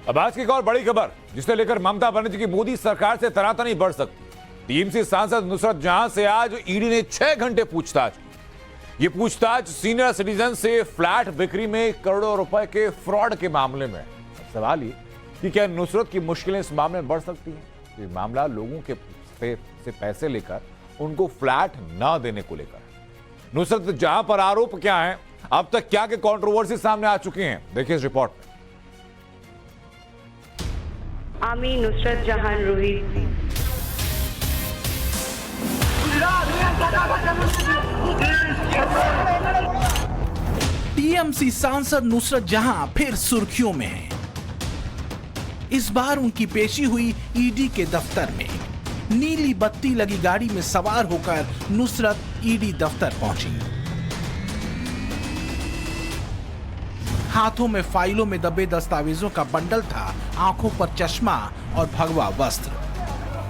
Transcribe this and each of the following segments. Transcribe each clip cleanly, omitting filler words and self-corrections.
अब आज की एक और बड़ी खबर जिसे लेकर ममता बनर्जी की मोदी सरकार से तनातनी बढ़ सकती। टीएमसी सांसद नुसरत जहां से आज ईडी ने 6 घंटे पूछताछ की। ये पूछताछ सीनियर सिटीजन से फ्लैट बिक्री में करोड़ों रुपए के फ्रॉड के मामले में। सवाल ये कि क्या नुसरत की मुश्किलें इस मामले में बढ़ सकती हैं? ये मामला लोगों के से पैसे लेकर उनको फ्लैट न देने को लेकर। नुसरत जहां पर आरोप क्या है, अब तक क्या के कंट्रोवर्सी सामने आ चुके हैं, देखिए इस रिपोर्ट में। आमी नुसरत जहान रूही टीएमसी सांसद नुसरत जहां फिर सुर्खियों में है। इस बार उनकी पेशी हुई ईडी के दफ्तर में। नीली बत्ती लगी गाड़ी में सवार होकर नुसरत ईडी दफ्तर पहुंची। हाथों में फाइलों में दबे दस्तावेजों का बंडल था, आंखों पर चश्मा और भगवा वस्त्र।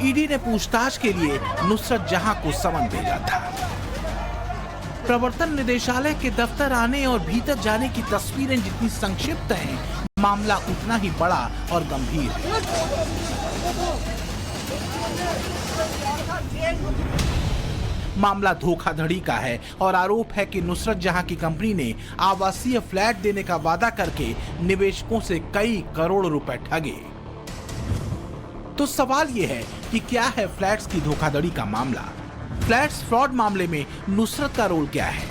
ईडी ने पूछताछ के लिए नुसरत जहां को समन भेजा था। प्रवर्तन निदेशालय के दफ्तर आने और भीतर जाने की तस्वीरें जितनी संक्षिप्त हैं, मामला उतना ही बड़ा और गंभीर है। मामला धोखाधड़ी का है और आरोप है कि नुसरत जहां की कंपनी ने आवासीय फ्लैट देने का वादा करके निवेशकों से कई करोड़ रुपए ठगे। तो सवाल यह है कि क्या है फ्लैट्स की धोखाधड़ी का मामला? फ्लैट्स फ्रॉड मामले में नुसरत का रोल क्या है,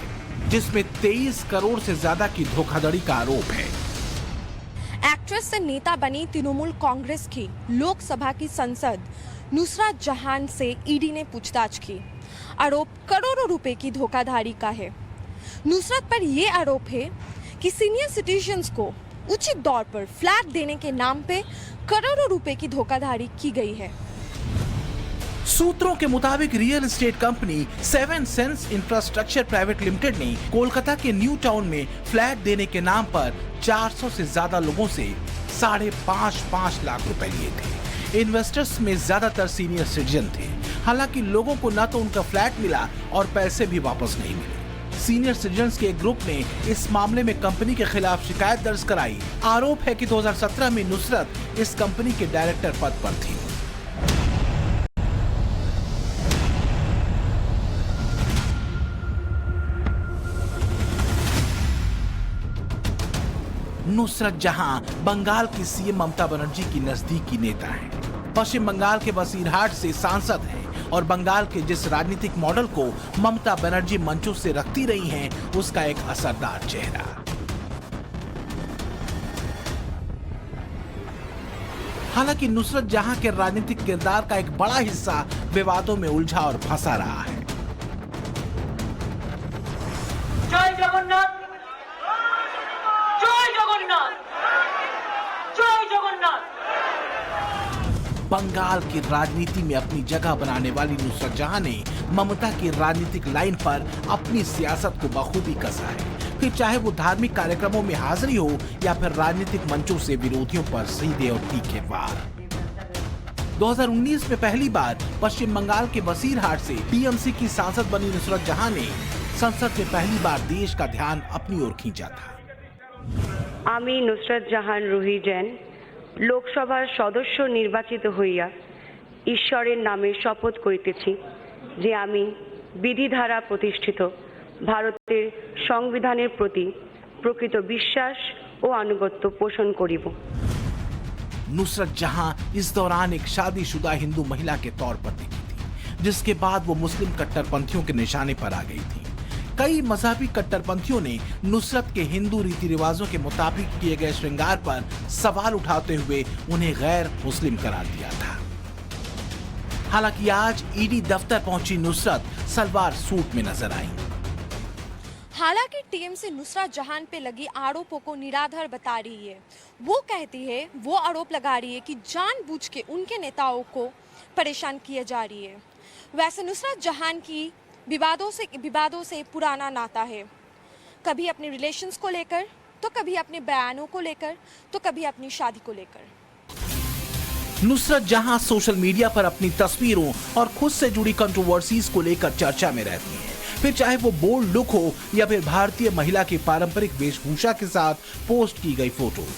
जिसमें 23 करोड़ से ज्यादा की धोखाधड़ी का आरोप है? एक्ट्रेस से नेता बनी तृणमूल कांग्रेस की लोकसभा की सांसद नुसरत जहां से ईडी ने पूछताछ की। आरोप करोड़ों रुपए की धोखाधड़ी का है। नुसरत पर यह आरोप है कि सीनियर सिटीजन्स को उचित दौर पर फ्लैट देने के नाम पे करोड़ों रुपए की धोखाधड़ी की गई है। सूत्रों के मुताबिक real estate company 7 sense infrastructure private limited ने कोलकाता के न्यू टाउन में फ्लैट देने के नाम पर 400 से ज्यादा लोगों से 5.5 लाख रुपए लिए थे। इन्वेस्टर्स में ज्यादातर सीनियर सिटीजन थे। हालांकि लोगों को न तो उनका फ्लैट मिला और पैसे भी वापस नहीं मिले। सीनियर सिटीजन्स के एक ग्रुप ने इस मामले में कंपनी के खिलाफ शिकायत दर्ज कराई। आरोप है कि 2017 में नुसरत इस कंपनी के डायरेक्टर पद पर थी। नुसरत जहां बंगाल की सीएम ममता बनर्जी की नजदीकी नेता हैं। पश्चिम बंगाल के बसीरहाट से सांसद हैं और बंगाल के जिस राजनीतिक मॉडल को ममता बनर्जी मंचों से रखती रही हैं, उसका एक असरदार चेहरा। हालांकि नुसरत जहां के राजनीतिक किरदार का एक बड़ा हिस्सा विवादों में उलझा और फंसा रहा है। जय जगन्नाथ, जय जगन्नाथ, जय जगन्नाथ। बंगाल की राजनीति में अपनी जगह बनाने वाली नुसरत जहां ने ममता की राजनीतिक लाइन पर अपनी सियासत को बखूबी कसा है। फिर चाहे वो धार्मिक कार्यक्रमों में हाजिरी हो या फिर राजनीतिक मंचों से विरोधियों पर सीधे और तीखे वार। 2019 में पहली बार पश्चिम बंगाल के बसीरहाट से टीएमसी की सांसद बनी नुसरत जहां ने संसद में पहली बार देश का ध्यान अपनी ओर खींचा था। आमी नुसरत जहान रूही जैन लोकसभार सदस्य निर्वाचित हইয়া ঈশ্বরের নামে শপথ করিতেছি যে আমি বিধি দ্বারা প্রতিষ্ঠিত ভারতের সংবিধানের প্রতি প্রকৃত বিশ্বাস ও আনুগত্য পোষণ করিব। नुसरत जहां इस दौरान एक शादीशुदा हिंदू महिला के तौर पर दिखी थी, जिसके बाद वो मुस्लिम कट्टरपंथियों के निशाने पर आ गई थी। कई मजहबी कट्टरपंथियों ने नुसरत के हिंदू रीति रिवाजों के मुताबिक किए गए श्रृंगार पर सवाल उठाते हुए उन्हें गैर मुस्लिम करार दिया था। हालांकि आज ईडी दफ्तर पहुंची नुसरत सलवार सूट में नजर आई। हालांकि टीएमसी नुसरत जहां पे लगी आरोपों को निराधार बता रही है। वो कहती है, वो आरोप लगा रही है कि जानबूझ के उनके नेताओं को परेशान किया जा रही है। वैसे नुसरत जहां की विवादों से पुराना नाता है। कभी अपने रिलेशंस को लेकर, तो कभी अपने बयानों को लेकर, तो कभी अपनी शादी को लेकर। नुसरत जहां सोशल मीडिया पर अपनी तस्वीरों और खुद से जुड़ी कंट्रोवर्सीज को लेकर चर्चा में रहती हैं। फिर चाहे वो बोल्ड लुक हो या फिर भारतीय महिला की पारंपरिक वेशभूषा के साथ पोस्ट की गई फोटोज।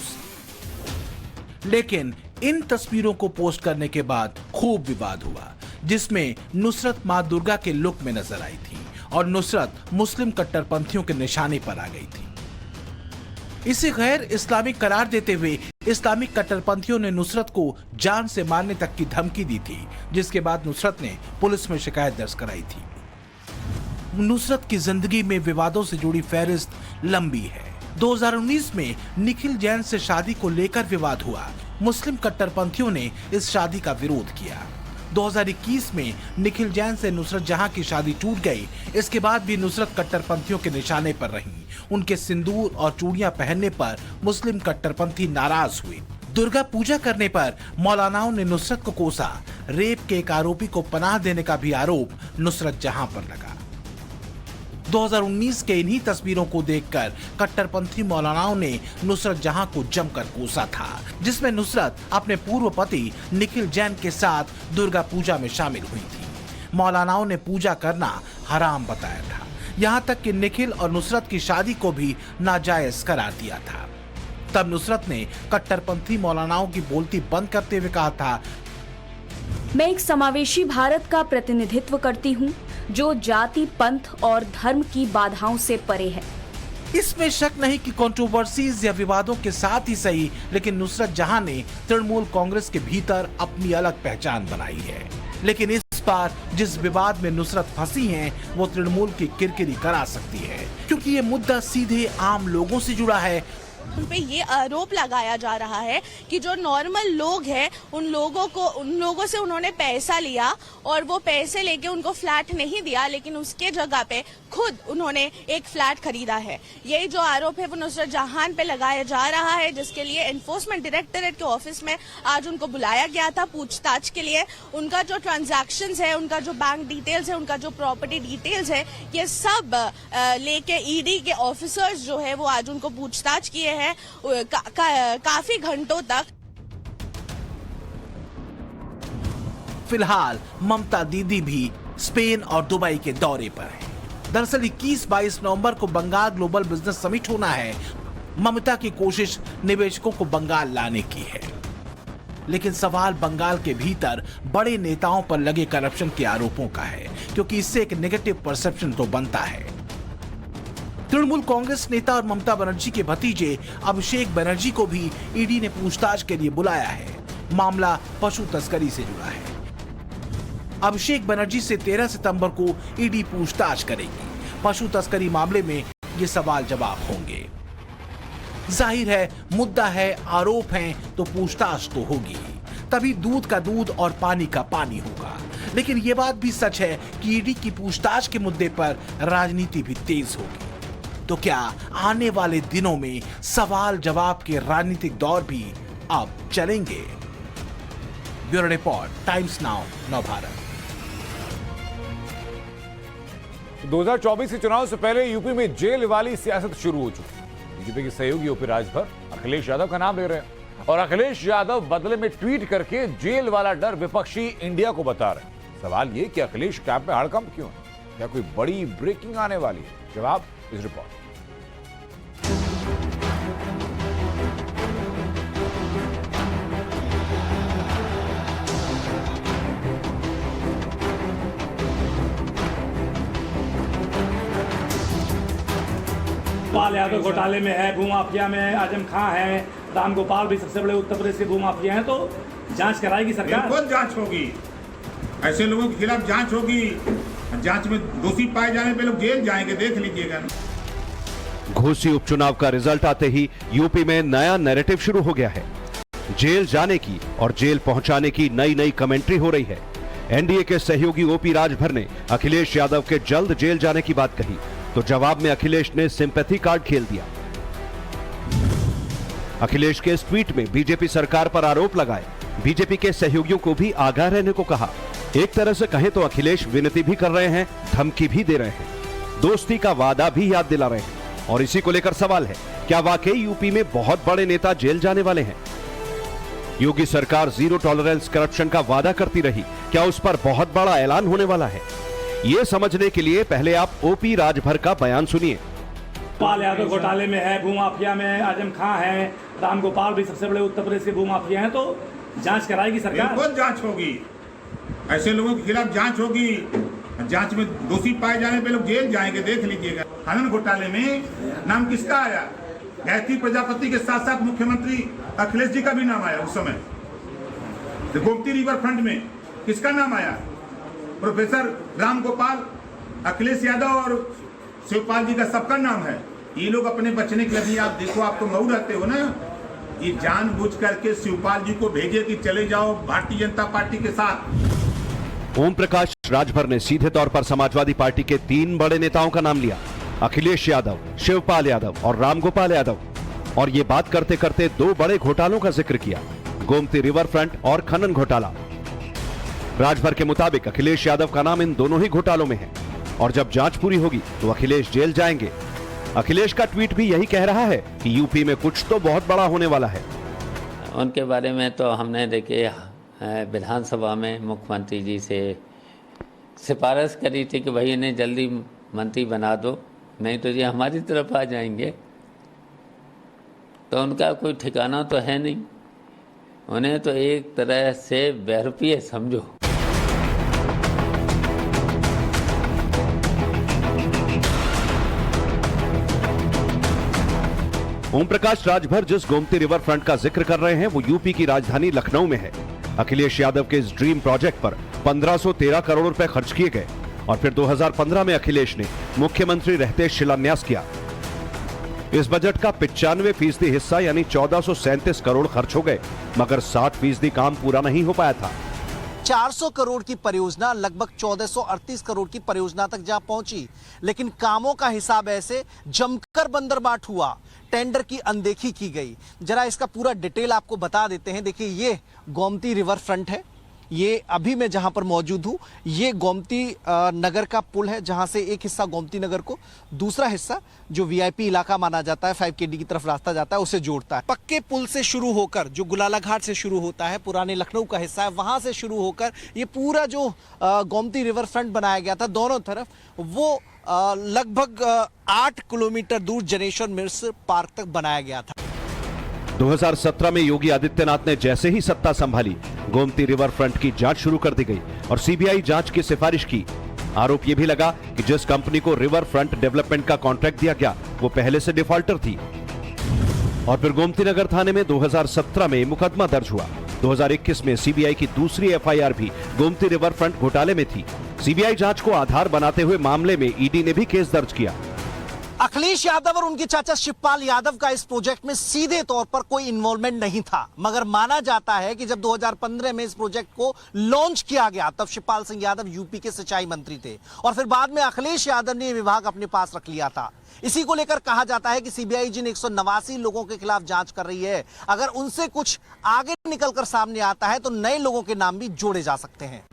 लेकिन इन तस्वीरों को पोस्ट करने के बाद खूब विवाद हुआ, जिसमें नुसरत मां दुर्गा के लुक में नजर आई थी और नुसरत मुस्लिम कट्टरपंथियों के निशाने पर आ गई थी। इसे गैर इस्लामिक करार देते हुए इस्लामिक कट्टरपंथियों ने नुसरत को जान से मारने तक की धमकी दी थी, जिसके बाद नुसरत ने पुलिस में शिकायत दर्ज कराई थी। नुसरत की जिंदगी में विवादों से जुड़ी फहरिस्त लंबी है। 2019 में निखिल जैन से शादी को लेकर विवाद हुआ। मुस्लिम कट्टरपंथियों ने इस शादी का विरोध किया। 2021 में निखिल जैन से नुसरत जहां की शादी टूट गई। इसके बाद भी नुसरत कट्टरपंथियों के निशाने पर रही। उनके सिंदूर और चूड़ियां पहनने पर मुस्लिम कट्टरपंथी नाराज हुए। दुर्गा पूजा करने पर मौलानाओं ने नुसरत को कोसा। रेप के एक आरोपी को पनाह देने का भी आरोप नुसरत जहां पर लगा। 2019 के इन्हीं तस्वीरों को देखकर कट्टरपंथी मौलानाओं ने नुसरत जहां को जमकर कोसा था, जिसमें नुसरत अपने पूर्व पति निखिल जैन के साथ दुर्गा पूजा में शामिल हुई थी। मौलानाओं ने पूजा करना हराम बताया था, यहां तक कि निखिल और नुसरत की शादी को भी नाजायज करार दिया था। तब नुसरत ने कट्टरपंथी मौलानाओं की बोलती बंद करते हुए कहा था, मैं एक समावेशी भारत का प्रतिनिधित्व करती हूँ जो जाति, पंथ और धर्म की बाधाओं से परे है। इसमें शक नहीं कि कंट्रोवर्सीज या विवादों के साथ ही सही, लेकिन नुसरत जहां ने तृणमूल कांग्रेस के भीतर अपनी अलग पहचान बनाई है। लेकिन इस बार जिस विवाद में नुसरत फंसी हैं, वो तृणमूल की किरकिरी करा सकती है, क्योंकि ये मुद्दा सीधे आम लोगों से जुड़ा है। उन पे ये आरोप लगाया जा रहा है कि जो नॉर्मल लोग हैं उन लोगों से उन्होंने पैसा लिया और वो पैसे लेके उनको फ्लैट नहीं दिया, लेकिन उसके जगह पे खुद उन्होंने एक फ्लैट खरीदा है। यही जो आरोप है वो नुसरत जहान पे लगाया जा रहा है, जिसके लिए एनफोर्समेंट डायरेक्टरेट के ऑफिस में आज उनको बुलाया गया था पूछताछ के लिए। उनका जो ट्रांजैक्शंस है, उनका जो बैंक डिटेल्स है, उनका जो प्रॉपर्टी डिटेल्स है, ये सब लेके ईडी के ऑफिसर्स जो है वो आज उनको पूछताछ किए हैं काफी घंटों तक। फिलहाल ममता दीदी भी स्पेन और दुबई के दौरे पर हैं। दरअसल 21-22 नवंबर को बंगाल ग्लोबल बिजनेस समिट होना है। ममता की कोशिश निवेशकों को बंगाल लाने की है, लेकिन सवाल बंगाल के भीतर बड़े नेताओं पर लगे करप्शन के आरोपों का है, क्योंकि इससे एक नेगेटिव परसेप्शन तो बनता है। तृणमूल कांग्रेस नेता और ममता बनर्जी के भतीजे अभिषेक बनर्जी को भी ईडी ने पूछताछ के लिए बुलाया है। मामला पशु तस्करी से जुड़ा है। अभिषेक बनर्जी से 13 सितंबर को ईडी पूछताछ करेगी। पशु तस्करी मामले में ये सवाल जवाब होंगे। जाहिर है, मुद्दा है, आरोप हैं, तो पूछताछ तो होगी। तभी दूध का दूध और पानी का पानी होगा। लेकिन ये बात भी सच है कि ईडी की पूछताछ के मुद्दे पर राजनीति भी तेज होगी। तो क्या आने वाले दिनों में सवाल जवाब के राजनीतिक दौर भी अब चलेंगे? Bureau report, times now, Navbharat. 2024 के चुनाव से पहले यूपी में जेल वाली सियासत शुरू हो चुकी है। बीजेपी के सहयोगी यूपी राजभर अखिलेश यादव का नाम ले रहे हैं और अखिलेश यादव बदले में ट्वीट करके जेल वाला डर विपक्षी इंडिया को बता रहे हैं। सवाल ये कि अखिलेश कैंप में हड़कंप क्यों है? क्या कोई बड़ी ब्रेकिंग आने वाली है? जवाब इस रिपोर्ट। गोपाल यादव घोटाले में है, भूमाफिया में आजम खां है, राम गोपाल भी सबसे बड़े उत्तर प्रदेश के भूमाफिया हैं। तो जांच कराएगी सरकार? बिल्कुल जांच होगी, ऐसे लोगों के खिलाफ जांच होगी। जांच में दोषी पाए जाने पे लोग जेल जाएंगे, देख लीजिएगा। घोसी उपचुनाव का रिजल्ट आते ही यूपी में नया नैरेटिव शुरू हो गया है। जेल जाने की और जेल पहुंचाने की नई नई कमेंट्री हो रही है। एनडीए के सहयोगी ओपी राजभर ने अखिलेश यादव के जल्द जेल जाने की बात कही, तो जवाब में अखिलेश ने सिंपैथी कार्ड खेल दिया। अखिलेश के इस ट्वीट में बीजेपी सरकार पर आरोप लगाए, बीजेपी के सहयोगियों को भी आगाह रहने को कहा। एक तरह से कहें तो अखिलेश विनती भी कर रहे हैं, धमकी भी दे रहे हैं, दोस्ती का वादा भी याद दिला रहे हैं। और इसी को लेकर सवाल है, क्या वाकई यूपी में बहुत बड़े नेता जेल जाने वाले हैं? योगी सरकार जीरो टॉलरेंस करप्शन का वादा करती रही, क्या उस पर बहुत बड़ा ऐलान होने वाला है? यह समझने के लिए पहले आप ओपी राजभर का बयान सुनिए। पाल यादव घोटाले में है, भूमाफिया में आजम खां है, रामगोपाल भी सबसे बड़े उत्तर प्रदेश के भूमाफिया हैं, तो जांच कराएगी सरकार। बिल्कुल जांच होगी, ऐसे लोगों के खिलाफ जांच होगी। जांच में दोषी पाए जाने पे लोग जेल जाएंगे, देख लीजिएगा। खनन घोटाले में नाम किसका आया? गायत्री प्रजापति के साथ साथ मुख्यमंत्री अखिलेश जी का भी नाम आया उस समय। गोमती रिवर फ्रंट में किसका नाम आया? प्रोफेसर रामगोपाल, अखिलेश यादव और शिवपाल जी का सबका नाम है। ये लोग अपने बचने के लिए, आप देखो, आप तो मऊ रहते हो ना, ये जानबूझ करके शिवपाल जी को भेजे कि चले जाओ भारतीय जनता पार्टी के साथ। ओम प्रकाश राजभर ने सीधे तौर पर समाजवादी पार्टी के 3 बड़े नेताओं का नाम लिया, अखिलेश यादव, शिवपाल यादव और रामगोपाल यादव, और ये बात करते करते 2 बड़े घोटालों का जिक्र किया, गोमती रिवर फ्रंट और खनन घोटाला। राजभर के मुताबिक अखिलेश यादव का नाम इन दोनों ही घोटालों में है और जब जांच पूरी होगी तो अखिलेश जेल जाएंगे। अखिलेश का ट्वीट भी यही कह रहा है कि यूपी में कुछ तो बहुत बड़ा होने वाला है। उनके बारे में तो हमने देखे विधानसभा में मुख्यमंत्री जी से सिफारिश करी थी कि भाई इन्हें जल्दी मंत्री बना दो, नहीं तो ये हमारी तरफ आ जाएंगे। तो उनका कोई ठिकाना तो है नहीं, उन्हें तो एक तरह से बहरूपीय समझो। ओम प्रकाश राजभर जिस गोमती रिवर फ्रंट का जिक्र कर रहे हैं वो यूपी की राजधानी लखनऊ में है। अखिलेश यादव के इस ड्रीम प्रोजेक्ट पर 1513 करोड़ रुपए खर्च किए गए और फिर 2015 में अखिलेश ने मुख्यमंत्री रहते शिलान्यास किया। इस बजट का 95% हिस्सा यानी 1437 करोड़ खर्च हो गए, मगर 60% काम पूरा नहीं हो पाया था। 400 करोड़ की परियोजना लगभग 1438 करोड़ की परियोजना तक जा पहुंची, लेकिन कामों का हिसाब ऐसे जमकर बंदरबाट हुआ, टेंडर की अनदेखी की गई। जरा इसका पूरा डिटेल आपको बता देते हैं। देखिए, ये गोमती रिवर फ्रंट है, ये अभी मैं जहां पर मौजूद हूं, ये गोमती नगर का पुल है, जहां से एक हिस्सा गोमती नगर को, दूसरा हिस्सा जो वीआईपी इलाका माना जाता है, 5KD की तरफ रास्ता जाता है, उसे जोड़ता है। पक्के पुल से शुरू होकर, जो गुलाला घाट से शुरू होता है, पुराने लखनऊ का हिस्सा है, वहां से शुरू होकर ये पूरा जो गोमती रिवर फ्रंट बनाया गया था दोनों तरफ, वो लगभग 8 किलोमीटर दूर जनेश्वर मिर्स पार्क तक बनाया गया था। 2017 में योगी आदित्यनाथ ने जैसे ही सत्ता संभाली, गोमती रिवर फ्रंट की जांच शुरू कर दी गई और सीबीआई जांच की सिफारिश की। आरोप यह भी लगा कि जिस कंपनी को रिवर फ्रंट डेवलपमेंट का कॉन्ट्रैक्ट दिया गया वो पहले से डिफॉल्टर थी। और फिर गोमती नगर थाने में 2017 में मुकदमा दर्ज हुआ। 2021 में सीबीआई की दूसरी एफआईआर भी गोमती रिवर फ्रंट घोटाले में थी। सीबीआई जांच को आधार बनाते हुए मामले में ईडी ने भी केस दर्ज किया। अखिलेश यादव और उनके चाचा शिवपाल यादव का इस प्रोजेक्ट में सीधे तौर पर कोई इन्वॉल्वमेंट नहीं था, मगर माना जाता है कि जब 2015 में इस प्रोजेक्ट को लॉन्च किया गया तब शिवपाल सिंह यादव यूपी के सिंचाई मंत्री थे और फिर बाद में अखिलेश यादव ने यह विभाग अपने पास रख लिया था। इसी को लेकर कहा जाता है कि सीबीआई जिन 189 लोगों के खिलाफ जांच कर रही है, अगर उनसे कुछ आगे निकलकर सामने आता है तो नए लोगों के नाम भी जोड़े जा सकते हैं।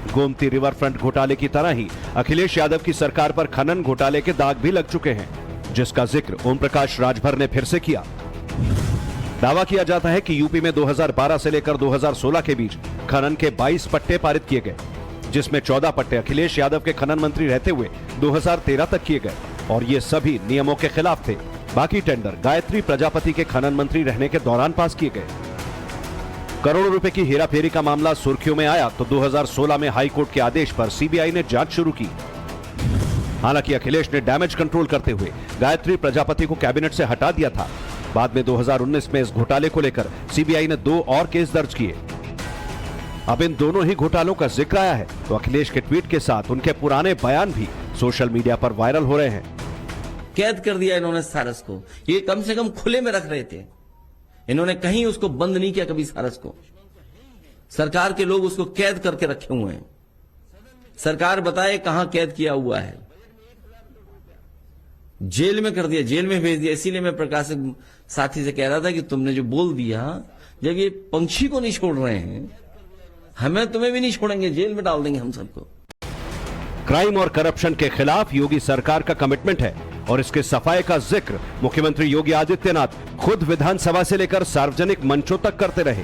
गोमती रिवर फ्रंट घोटाले की तरह ही अखिलेश यादव की सरकार पर खनन घोटाले के दाग भी लग चुके हैं, जिसका जिक्र ओम प्रकाश राजभर ने फिर से किया। दावा किया जाता है कि यूपी में 2012 से लेकर 2016 के बीच खनन के 22 पट्टे पारित किए गए, जिसमें 14 पट्टे अखिलेश यादव के खनन मंत्री रहते हुए 2013 तक किए गए और ये सभी नियमों के खिलाफ थे। बाकी टेंडर गायत्री प्रजापति के खनन मंत्री रहने के दौरान पास किए गए। करोड़ों रुपए की हेराफेरी का मामला सुर्खियों में आया तो 2016 में हाई कोर्ट के आदेश पर सीबीआई ने जांच शुरू की। हालांकि अखिलेश ने डैमेज कंट्रोल करते हुए गायत्री प्रजापति को कैबिनेट से हटा दिया था। बाद में 2019 में इस घोटाले को लेकर सीबीआई ने 2 और केस दर्ज किए। अब इन दोनों ही घोटालों का जिक्र आया है तो अखिलेश के ट्वीट के साथ उनके पुराने बयान भी सोशल मीडिया पर वायरल हो रहे हैं। कैद कर दिया इन्होंने सारस को, ये कम से कम खुले में रख रहे थे, इन्होंने कहीं उसको बंद नहीं किया कभी। सारस को सरकार के लोग उसको कैद करके रखे हुए हैं, सरकार बताए कहां कैद किया हुआ है। जेल में कर दिया, जेल में भेज दिया। इसीलिए मैं प्रकाश साथी से कह रहा था कि तुमने जो बोल दिया, जब ये पंछी को नहीं छोड़ रहे हैं, हमें तुम्हें भी नहीं छोड़ेंगे, जेल में डाल देंगे हम सबको। क्राइम और करप्शन के खिलाफ योगी सरकार का कमिटमेंट है और इसके सफाई का जिक्र मुख्यमंत्री योगी आदित्यनाथ खुद विधानसभा से लेकर सार्वजनिक मंचों तक करते रहे।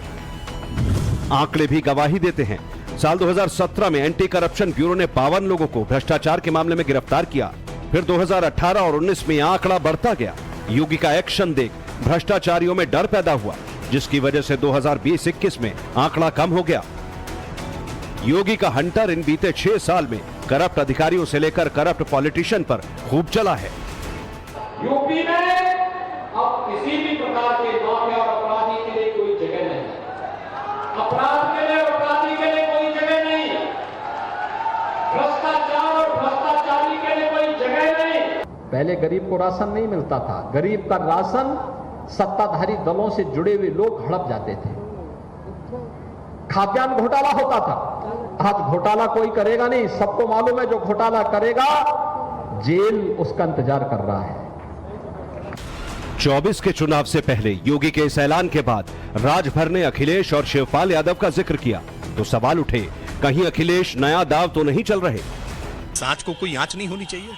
आंकड़े भी गवाही देते हैं। साल 2017 में एंटी करप्शन ब्यूरो ने 52 लोगों को भ्रष्टाचार के मामले में गिरफ्तार किया। फिर 2018 और 19 में आंकड़ा बढ़ता गया। योगी का एक्शन देख भ्रष्टाचारियों में डर पैदा हुआ, जिसकी वजह से 2020-21 में आंकड़ा कम हो गया। योगी का हंटर इन बीते 6 साल में करप्ट अधिकारियों से लेकर करप्ट पॉलिटिशियन पर खूब चला है। यूपी में अब किसी भी प्रकार के माफिया और अपराधी के लिए कोई जगह नहीं, अपराध के लिए और अपराधी के लिए कोई जगह नहीं, भ्रष्टाचार और भ्रष्टाचारी के लिए कोई जगह नहीं। पहले गरीब को राशन नहीं मिलता था, गरीब का राशन सत्ताधारी दलों से जुड़े हुए लोग हड़प जाते थे, खाद्यान्न घोटाला होता था। आज घोटाला कोई करेगा नहीं, सबको मालूम है जो घोटाला करेगा जेल उसका इंतजार कर रहा है। 24 के चुनाव से पहले योगी के इस ऐलान के बाद राजभर ने अखिलेश और शिवपाल यादव का जिक्र किया तो सवाल उठे, कहीं अखिलेश नया दाव तो नहीं चल रहे? सांच को कोई आंच नहीं होनी चाहिए।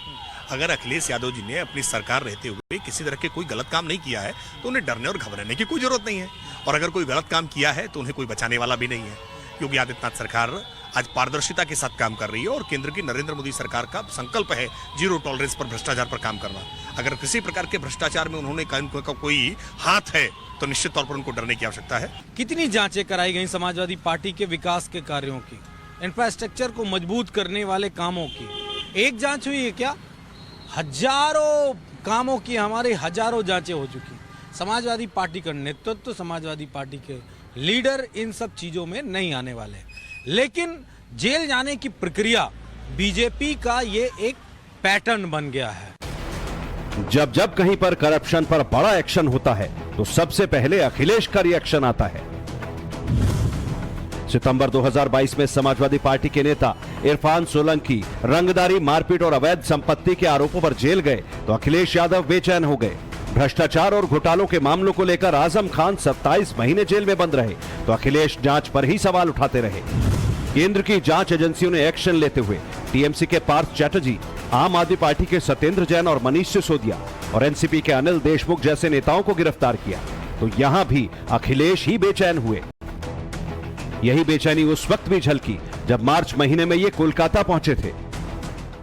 अगर अखिलेश यादव जी ने अपनी सरकार रहते हुए किसी तरह के कोई गलत काम नहीं किया है तो उन्हें डरने और घबराने की कोई जरूरत नहीं है, और अगर कोई गलत काम किया है तो उन्हें कोई बचाने वाला भी नहीं है। योगी आदित्यनाथ सरकार आज पारदर्शिता के साथ काम कर रही है और केंद्र की नरेंद्र मोदी सरकार का संकल्प है जीरो टॉलरेंस पर भ्रष्टाचार पर काम करना। अगर किसी प्रकार के भ्रष्टाचार में उन्होंने कोई हाथ है तो निश्चित तौर पर उनको डरने की आवश्यकता है। कितनी जांचें कराई गई समाजवादी पार्टी के विकास के कार्यों की, इंफ्रास्ट्रक्चर को मजबूत करने वाले कामों की? एक जांच हुई है क्या? हजारों कामों की हमारी हजारों जांचें हो चुकी। समाजवादी पार्टी का नेतृत्व, समाजवादी पार्टी के लीडर इन सब चीजों में नहीं आने वाले, लेकिन जेल जाने की प्रक्रिया बीजेपी का ये एक पैटर्न बन गया है। जब जब कहीं पर करप्शन पर बड़ा एक्शन होता है तो सबसे पहले अखिलेश का रिएक्शन आता है। सितंबर 2022 में समाजवादी पार्टी के नेता इरफान सोलंकी रंगदारी, मारपीट और अवैध संपत्ति के आरोपों पर जेल गए तो अखिलेश यादव बेचैन हो गए। भ्रष्टाचार और घोटालों के मामलों को लेकर आजम खान 27 महीने जेल में बंद रहे तो अखिलेश जांच पर ही सवाल उठाते रहे। केंद्र की जांच एजेंसियों ने एक्शन लेते हुए टीएमसी के पार्थ चैटर्जी, आम आदमी पार्टी के सत्येंद्र जैन और मनीष सिसोदिया और एनसीपी के अनिल देशमुख जैसे नेताओं को गिरफ्तार किया तो यहां भी अखिलेश ही बेचैन हुए। यही बेचैनी उस वक्त भी झलकी जब मार्च महीने में ये कोलकाता पहुंचे थे।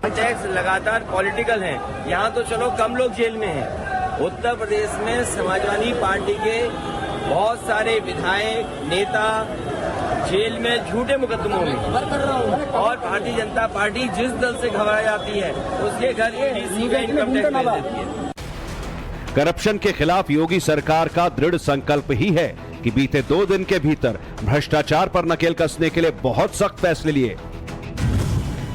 टैक्स लगातार पॉलिटिकल है, यहाँ तो चलो कम लोग जेल में हैं। उत्तर प्रदेश में समाजवादी पार्टी के बहुत सारे विधायक, नेता जेल में झूठे मुकदमों में, और भारतीय जनता पार्टी जिस दल से घबरा जाती है उसके घर ईडीसी का इनकम टैक्स भेज देती है। करप्शन के खिलाफ योगी सरकार का दृढ़ संकल्प ही है कि बीते 2 दिन के भीतर भ्रष्टाचार पर नकेल कसने के लिए बहुत सख्त फैसले लिए।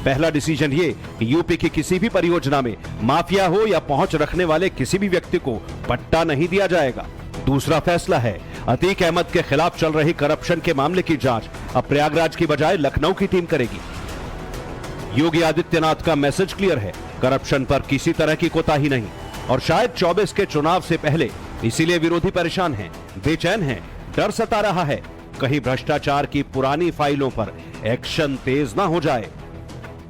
पहला डिसीजन ये कि यूपी की किसी भी परियोजना में माफिया हो या पहुंच रखने वाले किसी भी व्यक्ति को पट्टा नहीं दिया जाएगा। दूसरा फैसला है अतीक अहमद के खिलाफ चल रही करप्शन के मामले की जांच अब प्रयागराज की बजाय लखनऊ की टीम करेगी। योगी आदित्यनाथ का मैसेज क्लियर है, करप्शन पर किसी तरह की कोताही नहीं, और शायद 24 के चुनाव से पहले इसीलिए विरोधी परेशान हैं, बेचैन हैं, डर सता रहा है कहीं भ्रष्टाचार की पुरानी फाइलों पर एक्शन तेज ना हो जाए।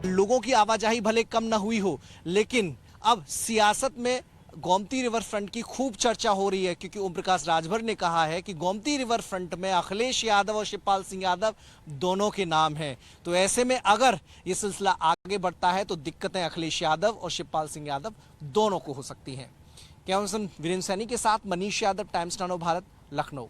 लोगों की आवाजाही भले कम ना हुई हो, लेकिन अब सियासत में गोमती रिवर फ्रंट की खूब चर्चा हो रही है, क्योंकि ओम प्रकाश राजभर ने कहा है कि गोमती रिवर फ्रंट में अखिलेश यादव और शिवपाल सिंह यादव दोनों के नाम हैं। तो ऐसे में अगर ये सिलसिला आगे बढ़ता है तो दिक्कतें अखिलेश यादव और शिवपाल सिंह यादव दोनों को हो सकती हैं। कैमरामैन वीरेंद्र सैनी के साथ मनीष यादव, टाइम्स नाउ भारत, लखनऊ।